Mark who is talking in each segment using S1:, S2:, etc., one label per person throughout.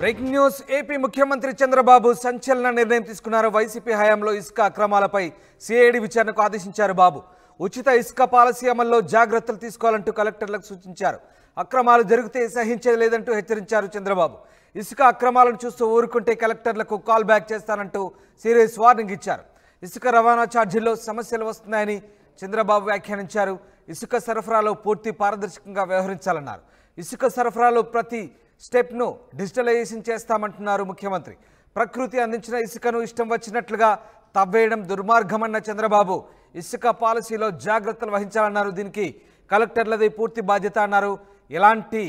S1: Breaking news AP ముఖ్యమంత్రి చంద్రబాబు సంచలన నిర్ణయం తీసుకున్నారు. వైసీపీ హయాంలో ఇసుక అక్రమాలపై సిఐడి విచారణకు ఆదేశించారు. బాబు ఉచిత ఇసుక పాలసీ అమల్లో జాగ్రత్తలు తీసుకోవాలంటూ కలెక్టర్లకు సూచించారు. అక్రమాలు జరిగితే సహించేది లేదంటూ హెచ్చరించారు చంద్రబాబు. ఇసుక అక్రమాలను చూస్తూ ఊరుకుంటే కలెక్టర్లకు కాల్ బ్యాక్ చేస్తానంటూ సీరియస్ వార్నింగ్ ఇచ్చారు. ఇసుక రవాణా ఛార్జీల్లో సమస్యలు వస్తున్నాయని చంద్రబాబు వ్యాఖ్యానించారు. ఇసుక సరఫరాలో పూర్తి పారదర్శకంగా వ్యవహరించాలన్నారు. ఇసుక సరఫరాలో ప్రతి స్టెప్ను డిజిటలైజేషన్ చేస్తామంటున్నారు ముఖ్యమంత్రి. ప్రకృతి అందించిన ఇసుకను ఇష్టం వచ్చినట్లుగా తవ్వేయడం దుర్మార్గమన్న చంద్రబాబు ఇసుక పాలసీలో జాగ్రత్తలు వహించాలన్నారు. దీనికి కలెక్టర్లదే పూర్తి బాధ్యత అన్నారు. ఎలాంటి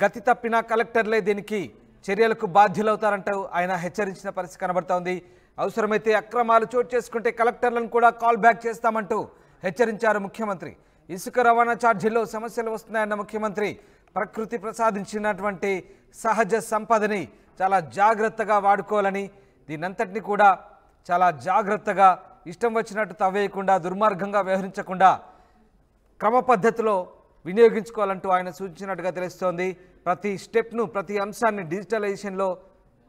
S1: గతి తప్పిన కలెక్టర్లే దీనికి చర్యలకు బాధ్యులవుతారంటూ ఆయన హెచ్చరించిన పరిస్థితి కనబడుతోంది. అవసరమైతే అక్రమాలు చోటు చేసుకుంటే కలెక్టర్లను కూడా కాల్ బ్యాక్ చేస్తామంటూ హెచ్చరించారు ముఖ్యమంత్రి. ఇసుక రవాణా ఛార్జీల్లో సమస్యలు వస్తున్నాయన్న ముఖ్యమంత్రి ప్రకృతి ప్రసాదించినటువంటి సహజ సంపదని చాలా జాగ్రత్తగా వాడుకోవాలని, దీనంతటిని కూడా చాలా జాగ్రత్తగా ఇష్టం వచ్చినట్టు తవ్వేయకుండా దుర్మార్గంగా వ్యవహరించకుండా క్రమ పద్ధతిలో వినియోగించుకోవాలంటూ ఆయన సూచించినట్టుగా తెలుస్తోంది. ప్రతి స్టెప్ను ప్రతి అంశాన్ని డిజిటలైజేషన్లో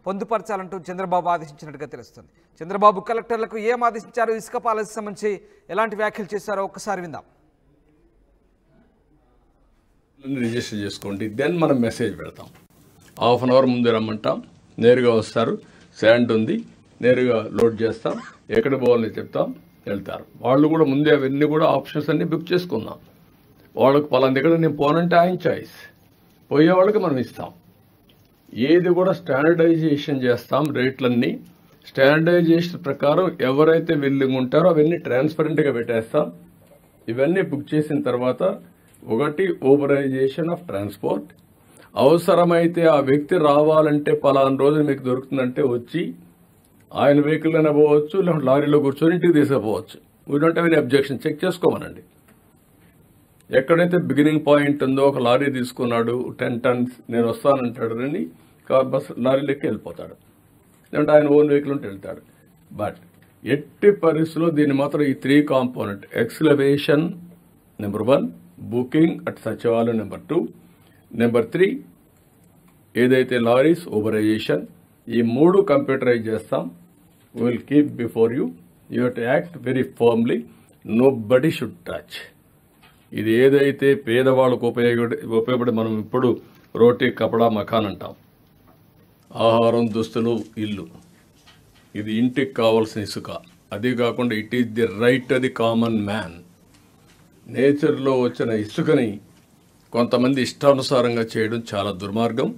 S1: పొందుపరచాలంటూ చంద్రబాబు ఆదేశించినట్టుగా తెలుస్తుంది. చంద్రబాబు కలెక్టర్లకు ఏం ఆదేశించారు, ఇసుక పాలసీ సంబంధించి ఎలాంటి వ్యాఖ్యలు చేశారో ఒక్కసారి విందాం.
S2: రిజిస్టర్ చేసుకోండి, దెన్ మనం మెసేజ్ పెడతాం. హాఫ్ అన్ అవర్ ముందు రమ్మంటాం, నేరుగా వస్తారు. శాండ్ ఉంది, నేరుగా లోడ్ చేస్తాం, ఎక్కడ పోవాలని చెప్తాం, వెళ్తారు. వాళ్ళు కూడా ముందే అవన్నీ కూడా ఆప్షన్స్ అన్నీ బుక్ చేసుకుందాం. వాళ్ళకు పలానా దగ్గర నేను పోనంటే ఆయన చాయిస్, పోయే వాళ్ళకి మనం ఇస్తాం. ఏది కూడా స్టాండర్డైజేషన్ చేస్తాం. రేట్లన్నీ స్టాండర్డైజేషన్ ప్రకారం ఎవరైతే విల్లింగ్ ఉంటారో అవన్నీ ట్రాన్స్పరెంట్గా పెట్టేస్తాం. ఇవన్నీ బుక్ చేసిన తర్వాత ఒకటి ఓబరైజేషన్ ఆఫ్ ట్రాన్స్పోర్ట్. అవసరమైతే ఆ వ్యక్తి రావాలంటే పలానా రోజున మీకు దొరుకుతుందంటే వచ్చి ఆయన వెహికల్ అయినా పోవచ్చు, లేకపోతే లారీలో కూర్చొని ఇంటికి తీసుకుపోవచ్చు. We don't have any objection. Check చేసుకోమనండి. ఎక్కడైతే బిగినింగ్ పాయింట్ ఉందో, ఒక లారీ తీసుకున్నాడు 10 tons నేను వస్తానంటాడు అని బస్ లారీలోకి వెళ్ళిపోతాడు, లేదంటే ఆయన ఓన్ వెహికల్ ఉంటే వెళ్తాడు. బట్ ఎట్టి పరిస్థితుల్లో దీన్ని మాత్రం ఈ 3 component excavation number 1, booking at సచివాలయం నెంబర్ 2, నెంబర్ 3 ఏదైతే లారీస్ ఓబరైజేషన్, ఈ 3 కంప్యూటరైజ్ చేస్తాం. Will keep before you. You have to act very firmly. Nobody should touch. ఇది ఏదైతే పేదవాళ్ళకు ఉపయోగపడి మనం ఇప్పుడు రోటీ కపడా మకాన్ అంటాం, ఆహారం, దుస్తులు, ఇల్లు, ఇది ఇంటికి కావాల్సిన ఇసుక. అది కాకుండా it is the right of the common man. నేచర్లో వచ్చిన ఇసుకని కొంతమంది ఇష్టానుసారంగా చేయడం చాలా దుర్మార్గం.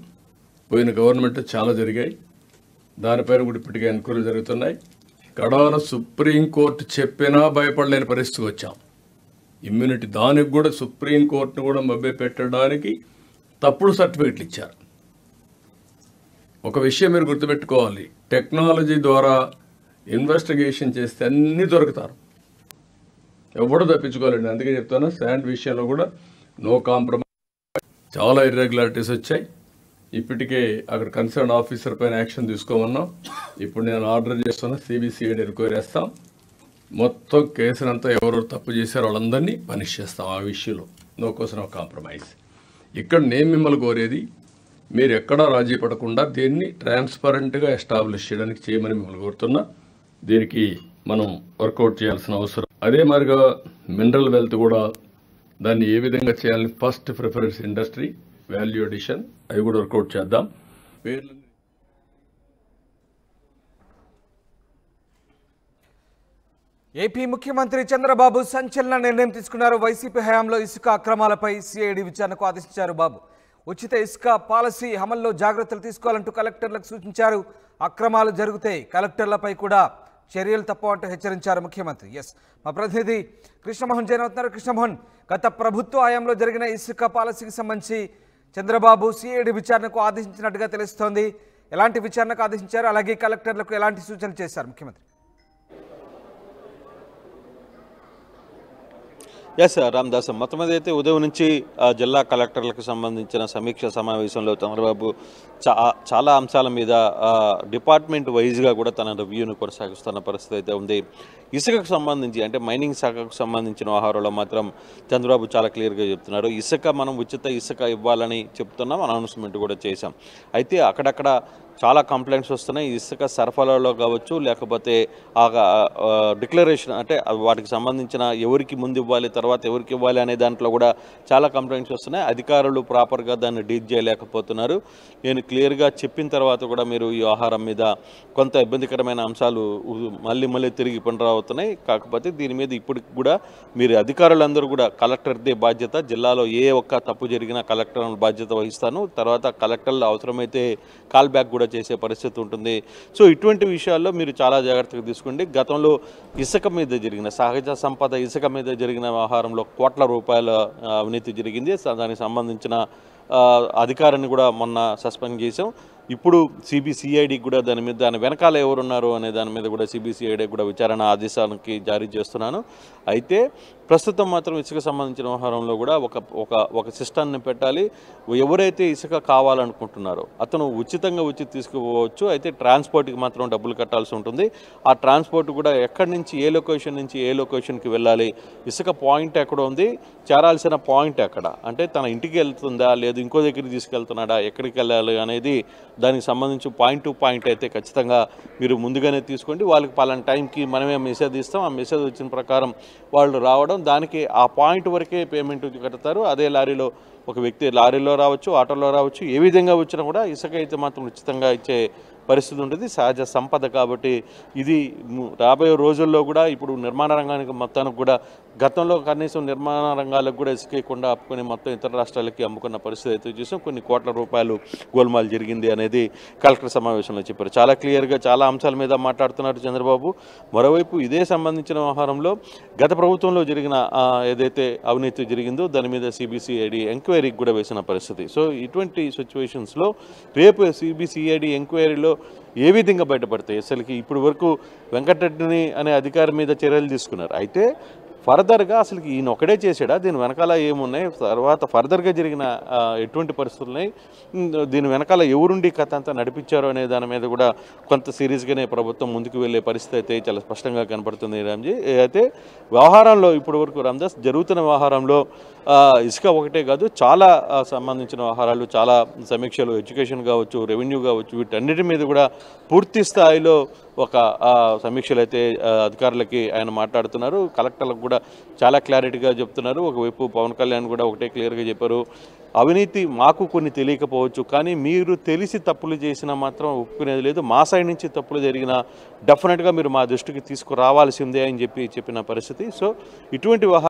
S2: పోయిన గవర్నమెంట్ చాలా జరిగాయి. దానిపైన కూడా ఇప్పటికే ఎన్క్వైరీలు జరుగుతున్నాయి. కడాన సుప్రీంకోర్టు చెప్పినా భయపడలేని పరిస్థితికి వచ్చాం. ఇమ్యూనిటీ దానికి కూడా సుప్రీంకోర్టును కూడా మభ్య పెట్టడానికి తప్పుడు సర్టిఫికెట్లు ఇచ్చారు. ఒక విషయం మీరు గుర్తుపెట్టుకోవాలి, టెక్నాలజీ ద్వారా ఇన్వెస్టిగేషన్ చేస్తే అన్నీ దొరుకుతారు, ఎవడో తప్పించుకోవాలండి. అందుకే చెప్తాను, శాండ్ విషయంలో కూడా నో కాంప్రమైజ్. చాలా ఇర్రెగ్యులారిటీస్ వచ్చాయి. ఇప్పటికే అక్కడ కన్సర్న్ ఆఫీసర్ పైన యాక్షన్ తీసుకోమన్నాం. ఇప్పుడు నేను ఆర్డర్ చేస్తున్నా, సిబిసిఐడి ఎంక్వైరీ చేస్తాం. మొత్తం కేసునంతా ఎవరెవరు తప్పు చేశారో వాళ్ళందరినీ పనిష్ చేస్తాం. ఆ విషయంలో నో కోసం నో కాంప్రమైజ్. ఇక్కడ నేను మిమ్మల్ని కోరేది, మీరు ఎక్కడా రాజీ పడకుండా దీన్ని ట్రాన్స్పరెంట్గా ఎస్టాబ్లిష్ చేయమని మిమ్మల్ని కోరుతున్నా. దీనికి మనం వర్కౌట్ చేయాల్సిన అవసరం. అదే మాదిరిగా మినరల్ వెల్త్ కూడా దాన్ని ఏ విధంగా చేయాలని first preference industry, value addition, అవి కూడా వర్కౌట్ చేద్దాం.
S1: ఏపీ ముఖ్యమంత్రి చంద్రబాబు సంచలన నిర్ణయం తీసుకున్నారు. వైసీపీ హయాంలో ఇసుక అక్రమాలపై సిఐడి విచారణకు ఆదేశించారు. బాబు ఉచిత ఇసుక పాలసీ అమల్లో జాగ్రత్తలు తీసుకోవాలంటూ కలెక్టర్లకు సూచించారు. అక్రమాలు జరిగితే కలెక్టర్లపై కూడా చర్యలు తప్పవంటూ హెచ్చరించారు ముఖ్యమంత్రి. మా ప్రతినిధి కృష్ణమోహన్ జైన్ అవుతున్నారు. కృష్ణమోహన్, గత ప్రభుత్వ హయాంలో జరిగిన ఇసుక పాలసీకి సంబంధించి చంద్రబాబు సిఐడి విచారణకు ఆదేశించినట్టుగా తెలుస్తోంది. ఎలాంటి విచారణకు ఆదేశించారు, అలాగే కలెక్టర్లకు ఎలాంటి సూచనలు చేశారు ముఖ్యమంత్రి?
S3: ఎస్ రామదాస్ మొత్తం మీద అయితే ఉదయం నుంచి జిల్లా కలెక్టర్లకు సంబంధించిన సమీక్ష సమావేశంలో చంద్రబాబు చాలా అంశాల మీద డిపార్ట్మెంట్ వైజ్గా కూడా తన రివ్యూను కొనసాగిస్తున్న పరిస్థితి అయితే ఉంది. ఇసుకకు సంబంధించి అంటే మైనింగ్ శాఖకు సంబంధించిన వ్యవహారంలో మాత్రం చంద్రబాబు చాలా క్లియర్గా చెప్తున్నారు. మనం ఉచిత ఇసుక ఇవ్వాలని చెప్తున్నాం, అనౌన్స్మెంట్ కూడా చేశాం. అయితే అక్కడక్కడ చాలా కంప్లైంట్స్ వస్తున్నాయి. ఇసుక సరఫరాలో కావచ్చు, లేకపోతే డిక్లరేషన్ అంటే వాటికి సంబంధించిన ఎవరికి ముందు ఇవ్వాలి, తర్వాత ఎవరికి ఇవ్వాలి అనే దాంట్లో కూడా చాలా కంప్లైంట్స్ వస్తున్నాయి. అధికారులు ప్రాపర్గా దాన్ని డీల్ చేయలేకపోతున్నారు. నేను క్లియర్గా చెప్పిన తర్వాత కూడా మీరు ఈ ఆహారం మీద కొంత ఇబ్బందికరమైన అంశాలు మళ్ళీ తిరిగి పునరావుతున్నాయి. కాకపోతే దీని మీద ఇప్పటికి కూడా మీరు అధికారులందరూ కూడా కలెక్టర్దే బాధ్యత, జిల్లాలో ఏ ఒక్క తప్పు జరిగినా కలెక్టర్ బాధ్యత వహిస్తాను, తర్వాత కలెక్టర్లు అవసరమైతే కాల్ బ్యాక్ కూడా చేసే పరిస్థితి ఉంటుంది. సో ఇటువంటి విషయాల్లో మీరు చాలా జాగ్రత్తగా తీసుకోండి. గతంలో ఇసుక మీద జరిగిన సహజ సంపద ఇసుక మీద జరిగిన వ్యవహారంలో కోట్ల రూపాయల అవినీతి జరిగింది. దానికి సంబంధించిన అధికారాన్ని కూడా మొన్న సస్పెండ్ చేసాం. ఇప్పుడు సిబిసిఐడి కూడా దాని వెనకాల ఎవరున్నారు అనే దాని మీద కూడా సిబిసిఐడి కూడా విచారణ ఆదేశాలకి జారీ చేస్తున్నాను. అయితే ప్రస్తుతం మాత్రం ఇసుక సంబంధించిన వ్యవహారంలో కూడా ఒక సిస్టాన్ని పెట్టాలి. ఎవరైతే ఇసుక కావాలనుకుంటున్నారో అతను ఉచితంగా తీసుకుపోవచ్చు. అయితే ట్రాన్స్పోర్ట్కి మాత్రం డబ్బులు కట్టాల్సి ఉంటుంది. ఆ ట్రాన్స్పోర్ట్ కూడా ఎక్కడి నుంచి ఏ లొకేషన్ నుంచి ఏ లొకేషన్కి వెళ్ళాలి, ఇసుక పాయింట్ ఎక్కడ ఉంది, చేరాల్సిన పాయింట్ ఎక్కడ, అంటే తన ఇంటికి వెళ్తుందా లేదు ఇంకో దగ్గరికి తీసుకెళ్తున్నాడా, ఎక్కడికి వెళ్ళాలి అనేది దానికి సంబంధించి పాయింట్ టు పాయింట్ అయితే ఖచ్చితంగా మీరు ముందుగానే తీసుకోండి. వాళ్ళకి పలానా టైంకి మనమే మెసేజ్ ఇస్తాం. ఆ మెసేజ్ వచ్చిన ప్రకారం వాళ్ళు రావడం, దానికి ఆ పాయింట్ వరకే పేమెంట్ కడతారు. అదే లారీలో ఒక వ్యక్తి లారీలో రావచ్చు, ఆటోలో రావచ్చు, ఏ విధంగా వచ్చినా కూడా ఇసుక అయితే మాత్రం ఉచితంగా ఇచ్చే పరిస్థితి ఉంటుంది. సహజ సంపద కాబట్టి ఇది రాబోయే రోజుల్లో కూడా ఇప్పుడు నిర్మాణ రంగానికి మొత్తానికి కూడా గతంలో కనీసం నిర్మాణ రంగాలకు కూడా ఇసుకేయకుండా ఆపుకొని మొత్తం ఇతర రాష్ట్రాలకి అమ్ముకున్న పరిస్థితి అయితే చూసాం. కొన్ని కోట్ల రూపాయలు గోల్మాల్ జరిగింది అనేది కలెక్టర్ సమావేశంలో చెప్పారు. చాలా క్లియర్గా చాలా అంశాల మీద మాట్లాడుతున్నారు చంద్రబాబు. మరోవైపు ఇదే సంబంధించిన వ్యవహారంలో గత ప్రభుత్వంలో జరిగిన ఏదైతే అవినీతి జరిగిందో దాని మీద సిబిసిఐడి ఎంక్వైరీకి కూడా వేసిన పరిస్థితి. సో ఇటువంటి సిచ్యువేషన్స్లో రేపు సిబిసిఐడి ఎంక్వైరీలో ఏ విధంగా బయటపడతాయి, అసలుకి ఇప్పుడు వరకు వెంకటరెడ్డిని అనే అధికారి మీద చర్యలు తీసుకున్నారు. అయితే ఫర్దర్గా అసలుకి ఈయన ఒకడే చేసాడా, దీని వెనకాల ఏమున్నాయి, తర్వాత ఫర్దర్గా జరిగిన ఎటువంటి పరిస్థితులు ఉన్నాయి, దీని వెనకాల ఎవరుండి కథ అంతా నడిపించారో అనే దాని మీద కూడా కొంత సీరియస్గానే ప్రభుత్వం ముందుకు వెళ్ళే పరిస్థితి అయితే చాలా స్పష్టంగా కనపడుతుంది రామ్జీ. అయితే వ్యవహారంలో ఇప్పటి వరకు రామ్దాస్ జరుగుతున్న వ్యవహారంలో ఇసుక ఒకటే కాదు, చాలా సంబంధించిన వ్యవహారాలు, చాలా సమీక్షలు, ఎడ్యుకేషన్ కావచ్చు, రెవెన్యూ కావచ్చు, వీటన్నిటి మీద కూడా పూర్తి స్థాయిలో ఒక సమీక్షలు అయితే అధికారులకి ఆయన మాట్లాడుతున్నారు. కలెక్టర్లకు కూడా చాలా క్లారిటీగా చెప్తున్నారు. ఒకవైపు పవన్ కళ్యాణ్ కూడా ఒకటే క్లియర్గా చెప్పారు, అవినీతి మాకు కొన్ని తెలియకపోవచ్చు, కానీ మీరు తెలిసి తప్పులు చేసినా మాత్రం ఒప్పుకునేది లేదు. మా సైడ్ నుంచి తప్పులు జరిగినా డెఫినెట్గా మీరు మా దృష్టికి తీసుకురావాల్సిందే అని చెప్పిన పరిస్థితి. సో ఇటువంటి